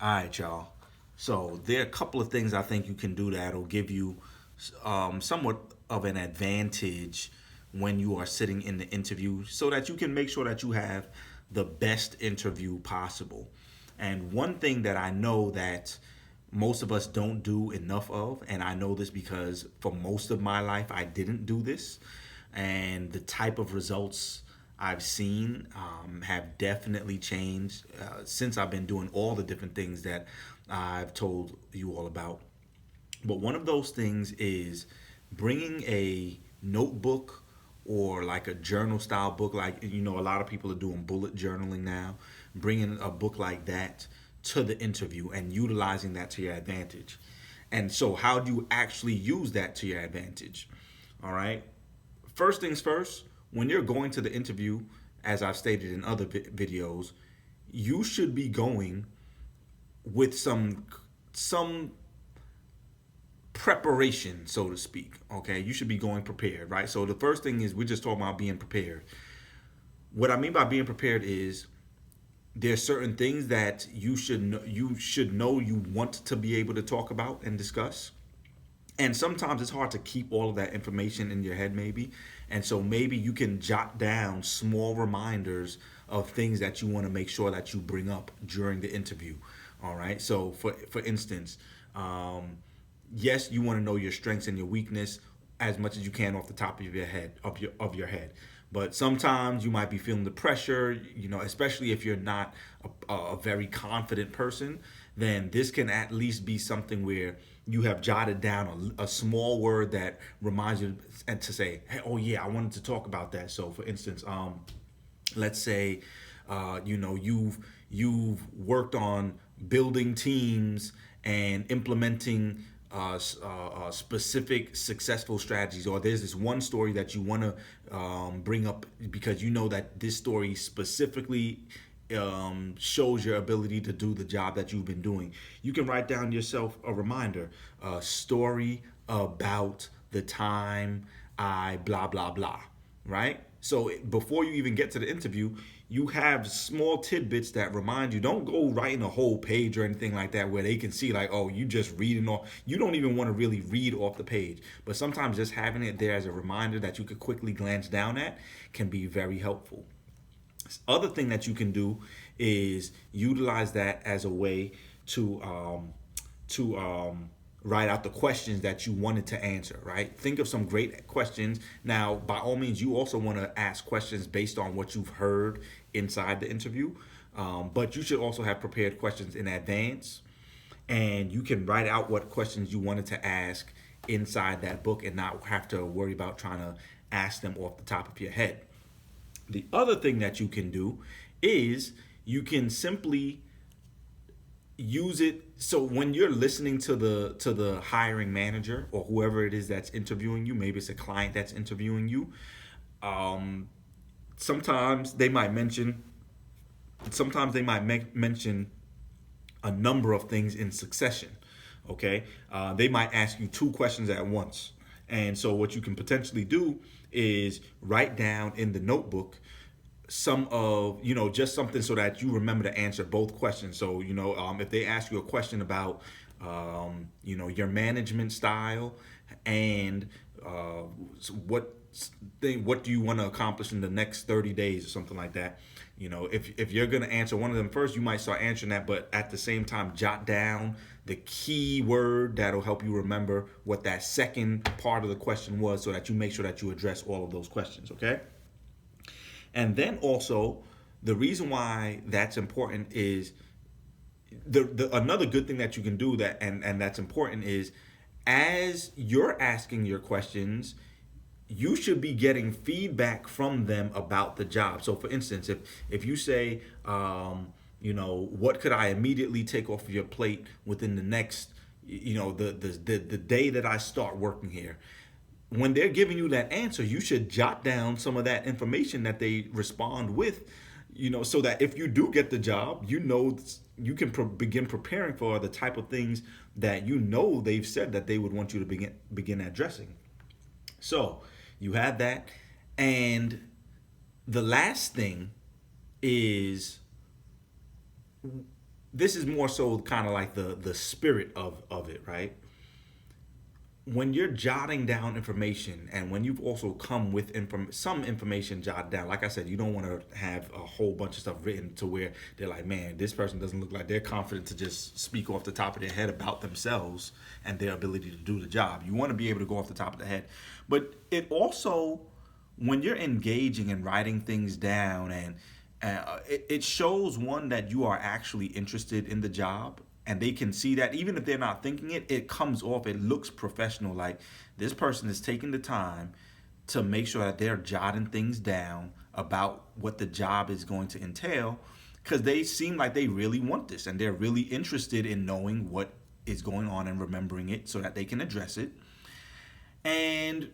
All right, y'all. So there are a couple of things I think you can do that'll give you somewhat of an advantage when you are sitting in the interview, so that you can make sure that you have the best interview possible. And one thing that I know that most of us don't do enough of, and I know this because for most of my life I didn't do this, and the type of results I've seen have definitely changed since I've been doing all the different things that I've told you all about. But one of those things is bringing a notebook or like a journal style book. Like, a lot of people are doing bullet journaling now. Bringing a book like that to the interview and utilizing that to your advantage. And so, how do you actually use that to your advantage? All right. First things first, when you're going to the interview, as I've stated in other videos, you should be going with some preparation, so to speak. Okay, you should be going prepared, right? So the first thing is we're just talking about being prepared. What I mean by being prepared is there's certain things that you should know you want to be able to talk about and discuss. And sometimes it's hard to keep all of that information in your head, maybe. And so maybe you can jot down small reminders of things that you want to make sure that you bring up during the interview. All right. So for instance, yes, you want to know your strengths and your weakness as much as you can off the top of your head, of your head. But sometimes you might be feeling the pressure, especially if you're not a very confident person. Then this can at least be something where you have jotted down a small word that reminds you and to say, hey, oh yeah, I wanted to talk about that. So for instance, let's say you've worked on building teams and implementing specific successful strategies, or there's this one story that you want to bring up because you know that this story specifically shows your ability to do the job that you've been doing. You can write down yourself a reminder, a story about the time I blah blah blah, right? So before you even get to the interview, you have small tidbits that remind you. Don't go writing a whole page or anything like that where they can see like, oh, you just reading off. You don't even want to really read off the page. But sometimes just having it there as a reminder that you could quickly glance down at can be very helpful. Other thing that you can do is utilize that as a way to write out the questions that you wanted to answer, right? Think of some great questions. Now, by all means, you also want to ask questions based on what you've heard inside the interview, but you should also have prepared questions in advance, and you can write out what questions you wanted to ask inside that book and not have to worry about trying to ask them off the top of your head. The other thing that you can do is you can simply use it so when you're listening to the hiring manager or whoever it is that's interviewing you, maybe it's a client that's interviewing you. um, sometimes they might mention sometimes they might mention a number of things in succession. Okay, they might ask you two questions at once, and so what you can potentially do is write down in the notebook some of just something so that you remember to answer both questions. So if they ask you a question about your management style and what what do you want to accomplish in the next 30 days or something like that. If you're going to answer one of them first, you might start answering that, but at the same time jot down the key word that'll help you remember what that second part of the question was, so that you make sure that you address all of those questions. Okay. And then also, the reason why that's important is the another good thing that you can do and that's important is, as you're asking your questions, you should be getting feedback from them about the job. So for instance, if you say, what could I immediately take off of your plate within the next, the day that I start working here, when they're giving you that answer, you should jot down some of that information that they respond with, so that if you do get the job, you can begin preparing for the type of things that they've said that they would want you to begin addressing. So you have that, and the last thing is this is more so kind of like the spirit of it, right? When you're jotting down information, and when you've also come with some information jotted down, like I said, you don't want to have a whole bunch of stuff written to where they're like, man, this person doesn't look like they're confident to just speak off the top of their head about themselves and their ability to do the job. You want to be able to go off the top of the head. But it also, when you're engaging and writing things down, and it shows, one, that you are actually interested in the job, and they can see that even if they're not thinking it, it comes off, it looks professional. Like, this person is taking the time to make sure that they're jotting things down about what the job is going to entail, because they seem like they really want this and they're really interested in knowing what is going on and remembering it so that they can address it. And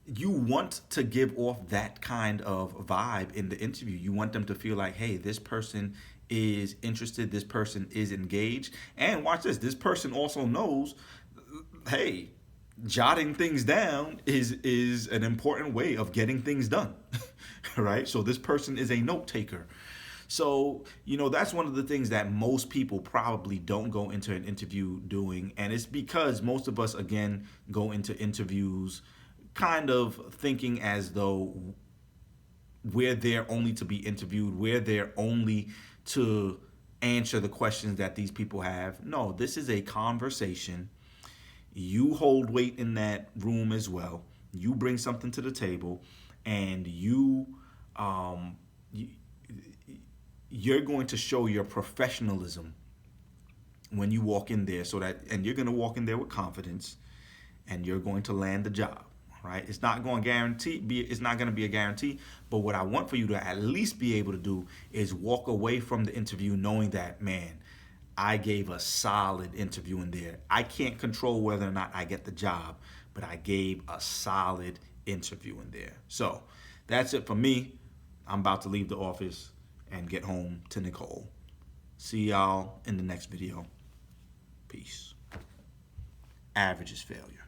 you want to give off that kind of vibe in the interview. You want them to feel like, hey, this person is interested, this person is engaged. And watch this person also knows, hey, jotting things down is an important way of getting things done. Right? So this person is a note taker. So, that's one of the things that most people probably don't go into an interview doing. And it's because most of us, again, go into interviews kind of thinking as though we're there only to be interviewed, we're there only to answer the questions that these people have. No, this is a conversation. You hold weight in that room as well. You bring something to the table, and you're going to show your professionalism when you walk in there, and you're going to walk in there with confidence, and you're going to land the job. Right? It's not going to be a guarantee, but what I want for you to at least be able to do is walk away from the interview knowing that, man, I gave a solid interview in there. I can't control whether or not I get the job, but I gave a solid interview in there. So that's it for me. I'm about to leave the office and get home to Nicole. See y'all in the next video. Peace. Average is failure.